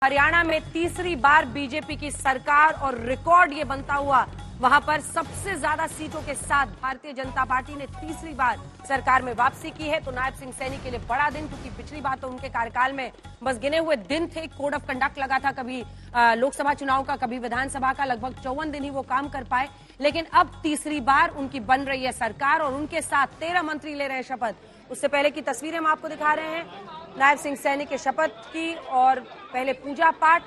हरियाणा में तीसरी बार बीजेपी की सरकार और रिकॉर्ड ये बनता हुआ वहां पर सबसे ज्यादा सीटों के साथ भारतीय जनता पार्टी ने तीसरी बार सरकार में वापसी की है। तो नायब सिंह सैनी के लिए बड़ा दिन, क्योंकि पिछली बार तो उनके कार्यकाल में बस गिने हुए दिन थे। कोड ऑफ कंडक्ट लगा था, कभी लोकसभा चुनाव का, कभी विधानसभा का, लगभग 54 दिन ही वो काम कर पाए। लेकिन अब तीसरी बार उनकी बन रही है सरकार और उनके साथ 13 मंत्री ले रहे हैं शपथ। उससे पहले की तस्वीरें हम आपको दिखा रहे हैं नायब सिंह सैनी के शपथ की, और पहले पूजा पाठ,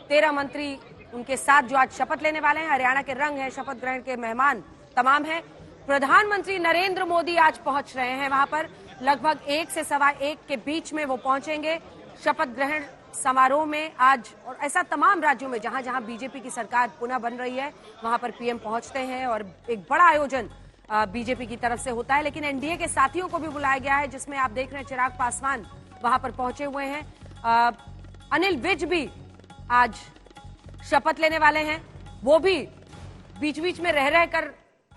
13 मंत्री उनके साथ जो आज शपथ लेने वाले हैं। हरियाणा के रंग हैं, शपथ ग्रहण के मेहमान तमाम हैं। प्रधानमंत्री नरेंद्र मोदी आज पहुंच रहे हैं वहां पर, लगभग 1 से सवा 1 के बीच में वो पहुंचेंगे शपथ ग्रहण समारोह में आज। और ऐसा तमाम राज्यों में जहां जहां बीजेपी की सरकार पुनः बन रही है वहां पर पीएम पहुंचते हैं और एक बड़ा आयोजन बीजेपी की तरफ से होता है। लेकिन एनडीए के साथियों को भी बुलाया गया है, जिसमें आप देख रहे हैं चिराग पासवान वहां पर पहुंचे हुए हैं। अनिल विज भी आज शपथ लेने वाले हैं। वो भी बीच बीच में रह रहकर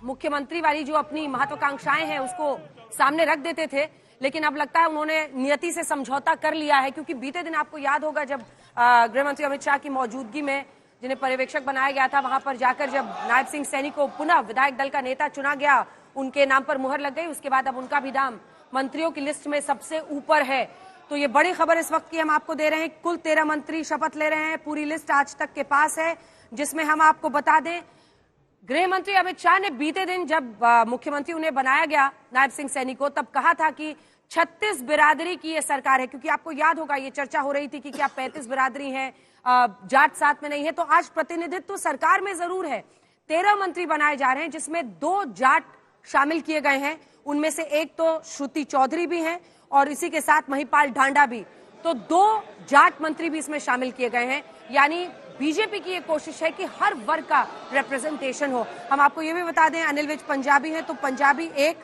मुख्यमंत्री वाली जो अपनी महत्वाकांक्षाएं हैं उसको सामने रख देते थे, लेकिन अब लगता है उन्होंने नियति से समझौता कर लिया है। क्योंकि बीते दिन आपको याद होगा जब गृह मंत्री अमित शाह की मौजूदगी में, जिन्हें पर्यवेक्षक बनाया गया था, वहां पर जाकर जब नायब सिंह सैनी को पुनः विधायक दल का नेता चुना गया, उनके नाम पर मुहर लग गई। उसके बाद अब उनका भी नाम मंत्रियों की लिस्ट में सबसे ऊपर है। तो ये बड़ी खबर इस वक्त की हम आपको दे रहे हैं। कुल 13 मंत्री शपथ ले रहे हैं। पूरी लिस्ट आज तक के पास है, जिसमें हम आपको बता दें, गृह मंत्री अमित शाह ने बीते दिन जब मुख्यमंत्री उन्हें बनाया गया नायब सिंह सैनी को, तब कहा था कि 36 बिरादरी की ये सरकार है। क्योंकि आपको याद होगा ये चर्चा हो रही थी कि क्या 35 बिरादरी है, जाट साथ में नहीं है। तो आज प्रतिनिधित्व तो सरकार में जरूर है। 13 मंत्री बनाए जा रहे हैं, जिसमें 2 जाट शामिल किए गए हैं। उनमें से एक तो श्रुति चौधरी भी हैं और इसी के साथ महिपाल ढांडा भी। तो 2 जाट मंत्री भी इसमें शामिल किए गए हैं। यानी बीजेपी की ये कोशिश है कि हर वर्ग का रिप्रेजेंटेशन हो। हम आपको ये भी बता दें, अनिल विज पंजाबी हैं, तो पंजाबी एक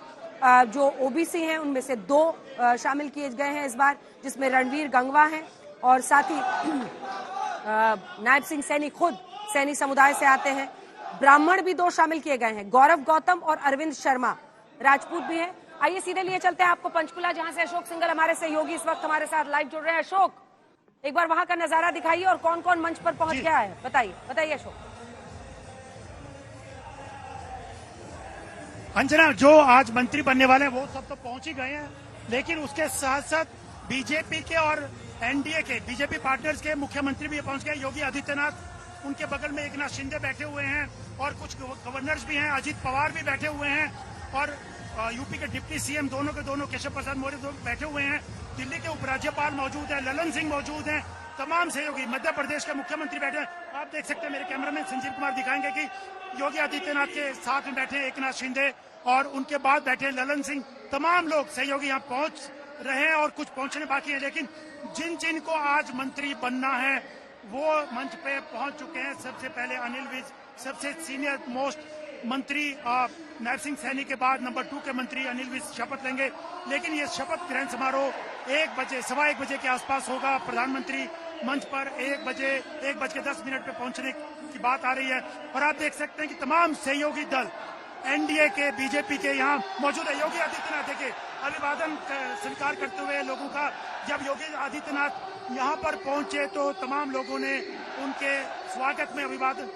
जो ओबीसी हैं उनमें से 2 शामिल किए गए हैं इस बार, जिसमें रणवीर गंगवा हैं और साथ ही नायब सिंह सैनी खुद सैनी समुदाय से आते हैं। ब्राह्मण भी 2 शामिल किए गए हैं, गौरव गौतम और अरविंद शर्मा राजपूत भी हैं। आइए सीधे लिए चलते हैं आपको पंचकुला, जहां से अशोक सिंघल हमारे सहयोगी इस वक्त हमारे साथ लाइव जुड़ रहे हैं। अशोक, एक बार वहां का नजारा दिखाइए और कौन कौन मंच पर पहुंच गया है, बताइए अशोक। अंजना, जो आज मंत्री बनने वाले हैं वो सब तो पहुंच ही गए हैं, लेकिन उसके साथ साथ बीजेपी के और एनडीए के बीजेपी पार्टनर्स के मुख्यमंत्री भी पहुंच गए। योगी आदित्यनाथ, उनके बगल में एकनाथ शिंदे बैठे हुए हैं और कुछ गवर्नर्स भी हैं, अजित पवार भी बैठे हुए हैं और यूपी के डिप्टी सीएम दोनों के दोनों केशव प्रसाद मौर्य बैठे हुए हैं। दिल्ली के उपराज्यपाल मौजूद हैं, ललन सिंह मौजूद हैं, तमाम सहयोगी, मध्य प्रदेश के मुख्यमंत्री बैठे हैं। आप देख सकते हैं, मेरे कैमरामैन संजीव कुमार दिखाएंगे कि योगी आदित्यनाथ के साथ में बैठे एकनाथ शिंदे और उनके बाद बैठे ललन सिंह। तमाम लोग सहयोगी यहाँ पहुंच रहे हैं और कुछ पहुंचने बाकी है। लेकिन जिन जिन को आज मंत्री बनना है वो मंच पे पहुंच चुके हैं। सबसे पहले अनिल विज, सबसे सीनियर मोस्ट मंत्री, नायब सिंह सैनी के बाद नंबर 2 के मंत्री अनिल विज शपथ लेंगे। लेकिन ये शपथ ग्रहण समारोह 1 बजे, सवा 1 बजे के आसपास होगा। प्रधानमंत्री मंच पर 1 बज के 10 मिनट पे पहुंचने की बात आ रही है। और आप देख सकते हैं कि तमाम सहयोगी दल एनडीए के, बीजेपी के यहाँ मौजूद है। योगी आदित्यनाथ देखिए अभिवादन स्वीकार करते हुए लोगों का, जब योगी आदित्यनाथ यहाँ पर पहुंचे तो तमाम लोगों ने उनके स्वागत में अभिवादन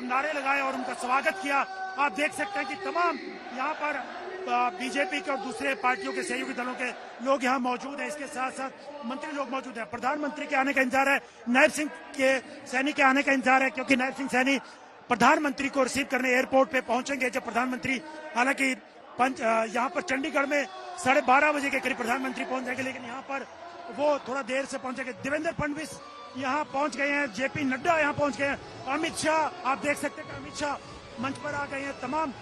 नारे लगाए और उनका स्वागत किया। आप देख सकते हैं कि तमाम यहाँ पर बीजेपी के और दूसरे पार्टियों के सहयोगी दलों के लोग यहाँ मौजूद हैं। इसके साथ साथ मंत्री लोग मौजूद हैं। प्रधानमंत्री के आने का इंतजार है, नायब सिंह सैनी के आने का इंतजार है, क्योंकि नायब सिंह सैनी प्रधानमंत्री को रिसीव करने एयरपोर्ट पे पहुंचेंगे। जब प्रधानमंत्री, हालांकि यहाँ पर चंडीगढ़ में 12:30 बजे के करीब प्रधानमंत्री पहुंच जाएंगे, लेकिन यहाँ पर वो थोड़ा देर से पहुंचेंगे। देवेंद्र फडणवीस यहाँ पहुंच गए हैं, जेपी नड्डा यहाँ पहुंच गए हैं, अमित शाह, आप देख सकते हैं कि अमित शाह मंच पर आ गए हैं। तमाम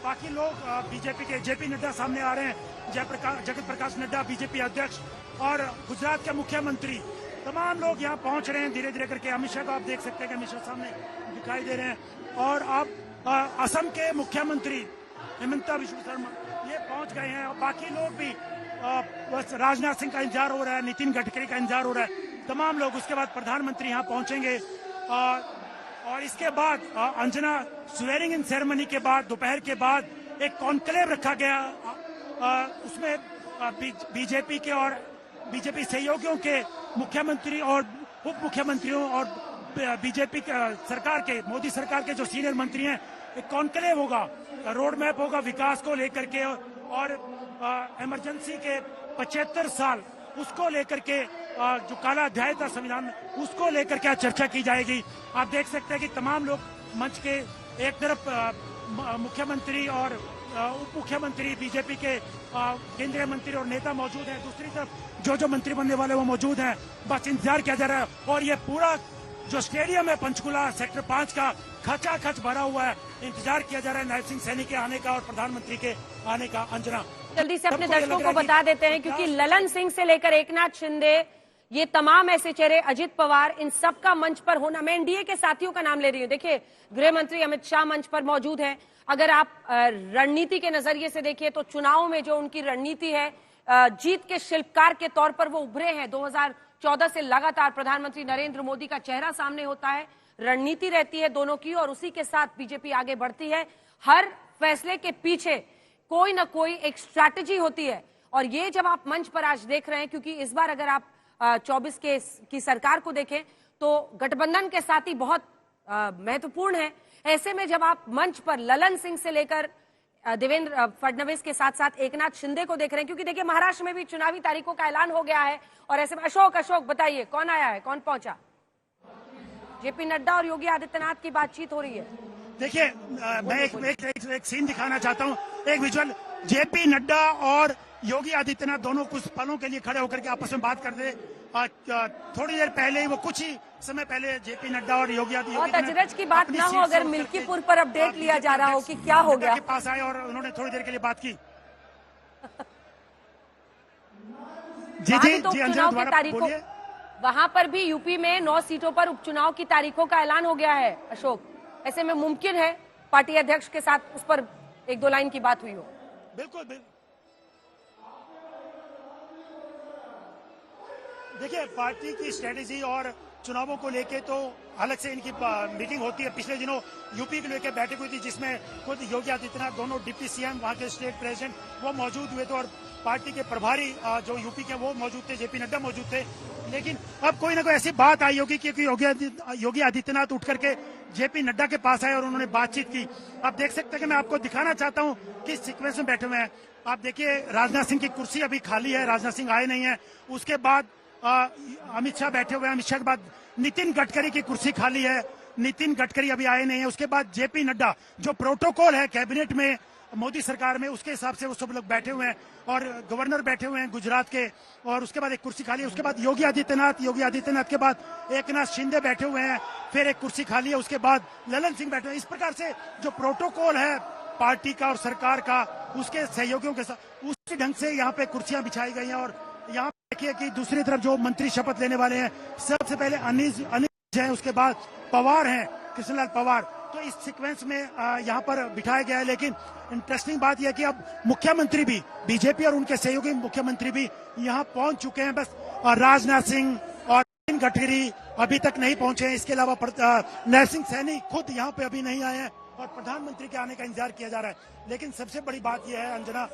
बाकी लोग बीजेपी के, जेपी नड्डा सामने आ रहे हैं, जगत प्रकाश नड्डा बीजेपी अध्यक्ष और गुजरात के मुख्यमंत्री, तमाम लोग यहाँ पहुंच रहे हैं धीरे धीरे करके। अमित शाह को आप देख सकते हैं कि अमित शाह सामने दिखाई दे रहे हैं। और आप असम के मुख्यमंत्री हिमंता बिश्व शर्मा ये पहुंच गए हैं और बाकी लोग भी, बस राजनाथ सिंह का इंतजार हो रहा है, नितिन गडकरी का इंतजार हो रहा है, तमाम लोग। उसके बाद प्रधानमंत्री यहाँ पहुंचेंगे और इसके बाद अंजना, स्वेरिंग इन सेरेमनी के बाद दोपहर के बाद एक कॉन्क्लेव रखा गया। उसमें बीजेपी के और बीजेपी सहयोगियों के मुख्यमंत्री और उप मुख्यमंत्रियों और बीजेपी सरकार के, मोदी सरकार के जो सीनियर मंत्री हैं, एक कॉन्क्लेव होगा, रोड मैप होगा विकास को लेकर के, और इमरजेंसी के 75 साल उसको लेकर के, जो काला अध्याय था संविधान में, उसको लेकर के चर्चा की जाएगी। आप देख सकते हैं कि तमाम लोग मंच के एक तरफ मुख्यमंत्री और उप मुख्यमंत्री, बीजेपी के केंद्रीय मंत्री और नेता मौजूद हैं, दूसरी तरफ जो मंत्री बनने वाले वो मौजूद हैं। बस इंतजार किया जा रहा है और ये पूरा जो स्टेडियम है पंचकुला सेक्टर 5 का खचाखच भरा हुआ है। इंतजार किया जा रहा है नायब सिंह सैनी के आने का और प्रधानमंत्री के आने का। अंजना, जल्दी से अपने दर्शकों को बता देते हैं, क्योंकि ललन सिंह से लेकर एकनाथ शिंदे, ये तमाम ऐसे चेहरे, अजित पवार, इन सब का मंच पर होना। मैं एनडीए के साथियों का नाम ले रही हूं। देखिए, गृह मंत्री अमित शाह मंच पर मौजूद हैं। अगर आप रणनीति के नजरिए से देखिए तो चुनाव में जो उनकी रणनीति है, जीत के शिल्पकार के तौर पर वो उभरे हैं। 2014 से लगातार प्रधानमंत्री नरेंद्र मोदी का चेहरा सामने होता है, रणनीति रहती है दोनों की, और उसी के साथ बीजेपी आगे बढ़ती है। हर फैसले के पीछे कोई ना कोई एक स्ट्रैटेजी होती है, और ये जब आप मंच पर आज देख रहे हैं, क्योंकि इस बार अगर आप 24 की सरकार को देखें तो गठबंधन के साथ ही बहुत महत्वपूर्ण है। ऐसे में जब आप मंच पर ललन सिंह से लेकर देवेंद्र फडणवीस के साथ साथ एकनाथ शिंदे को देख रहे हैं, क्योंकि देखिए महाराष्ट्र में भी चुनावी तारीखों का ऐलान हो गया है, और ऐसे में अशोक बताइए कौन आया है, कौन पहुंचा? जेपी नड्डा और योगी आदित्यनाथ की बातचीत हो रही है। देखिए, मैं एक सीन दिखाना चाहता हूँ, एक विजुअल। जेपी नड्डा और योगी आदित्यनाथ दोनों कुछ पलों के लिए खड़े होकर के आपस में बात करते। थोड़ी देर पहले ही, वो कुछ ही समय पहले जेपी नड्डा और योगी बहुत अचरज की बात ना हो अगर मिल्कीपुर पर अपडेट लिया जा रहा हो कि क्या हो गया, के पास आए और उन्होंने थोड़ी देर के लिए बात की। तो उपचुनाव की तारीखों, वहां पर भी यूपी में 9 सीटों पर उपचुनाव की तारीखों का ऐलान हो गया है। अशोक, ऐसे में मुमकिन है पार्टी अध्यक्ष के साथ उस पर 1-2 लाइन की बात हुई हो? बिल्कुल। देखिए, पार्टी की स्ट्रेटेजी और चुनावों को लेके तो अलग से इनकी मीटिंग होती है। पिछले दिनों यूपी को लेकर बैठक हुई थी, जिसमें खुद योगी आदित्यनाथ, दोनों डिप्टी सीएम, वहां के स्टेट प्रेसिडेंट वो मौजूद हुए थे, और पार्टी के प्रभारी जो यूपी के वो मौजूद थे, जेपी नड्डा मौजूद थे। लेकिन अब कोई ना कोई ऐसी बात आई होगी क्योंकि योगी आदित्यनाथ उठ करके जेपी नड्डा के पास आए और उन्होंने बातचीत की। आप देख सकते हैं कि मैं आपको दिखाना चाहता हूं किस सीक्वेंस में बैठे हुए हैं। आप देखिए, राजनाथ सिंह की कुर्सी अभी खाली है, राजनाथ सिंह आए नहीं है। उसके बाद अमित शाह बैठे हुए हैं। अमित शाह के बाद नितिन गडकरी की कुर्सी खाली है, नितिन गडकरी अभी आए नहीं है। उसके बाद जेपी नड्डा, जो प्रोटोकॉल है कैबिनेट में मोदी सरकार में, उसके हिसाब से वो सब लोग बैठे हुए हैं, और गवर्नर बैठे हुए हैं गुजरात के, और उसके बाद एक कुर्सी खाली है। उसके बाद योगी आदित्यनाथ के बाद एकनाथ शिंदे बैठे हुए हैं, फिर एक कुर्सी खाली है। उसके बाद ललन सिंह बैठे हुए हैं। इस प्रकार से जो प्रोटोकॉल है पार्टी का और सरकार का, उसके सहयोगियों के साथ उसी ढंग से यहाँ पे कुर्सियां बिछाई गई हैं। और यहाँ देखिए कि दूसरी तरफ जो मंत्री शपथ लेने वाले हैं, सबसे पहले अनिल है, उसके बाद पवार हैं, कृष्णलाल पवार। तो इस सीक्वेंस में यहाँ पर बिठाया गया है। लेकिन इंटरेस्टिंग बात यह है कि अब मुख्यमंत्री भी, बीजेपी और उनके सहयोगी मुख्यमंत्री भी यहाँ पहुंच चुके हैं। बस राजनाथ सिंह और नितिन गडकरी अभी तक नहीं पहुंचे हैं। इसके अलावा नायब सिंह सैनी खुद यहाँ पे अभी नहीं आए हैं, और प्रधानमंत्री के आने का इंतजार किया जा रहा है। लेकिन सबसे बड़ी बात यह है अंजना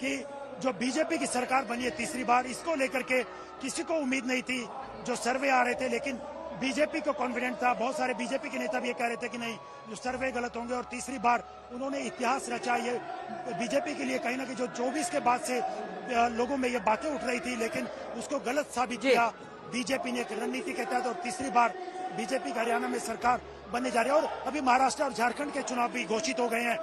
कि जो बीजेपी की सरकार बनी है तीसरी बार, इसको लेकर के किसी को उम्मीद नहीं थी। जो सर्वे आ रहे थे, लेकिन बीजेपी को कॉन्फिडेंट था। बहुत सारे बीजेपी के नेता भी ये कह रहे थे कि नहीं, जो सर्वे गलत होंगे, और तीसरी बार उन्होंने इतिहास रचा। ये बीजेपी के लिए कहीं ना कहीं जो 24 के बाद से लोगों में ये बातें उठ रही थी, लेकिन उसको गलत साबित किया बीजेपी ने एक रणनीति के तहत, और तीसरी बार बीजेपी का हरियाणा में सरकार बनने जा रही है। और अभी महाराष्ट्र और झारखंड के चुनाव भी घोषित हो गए हैं,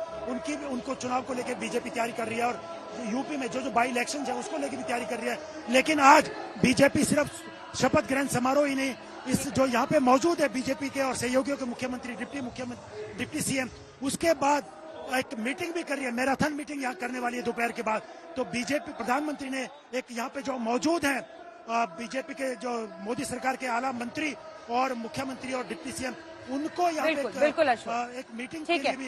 उनको चुनाव को लेकर बीजेपी तैयारी कर रही है, और यूपी में जो बाई इलेक्शन है उसको लेकर भी तैयारी कर रही है। लेकिन आज बीजेपी सिर्फ शपथ ग्रहण समारोह ही नहीं, इस जो यहाँ पे मौजूद है बीजेपी के और सहयोगियों के मुख्यमंत्री, डिप्टी सीएम, उसके बाद एक मीटिंग भी कर रही है, मैराथन मीटिंग यहाँ करने वाली है दोपहर के बाद। तो बीजेपी प्रधानमंत्री ने एक यहाँ पे जो मौजूद हैं बीजेपी के जो मोदी सरकार के आला मंत्री और मुख्यमंत्री और डिप्टी सीएम, उनको यहाँ पे बिल्कुल एक मीटिंग के लिए भी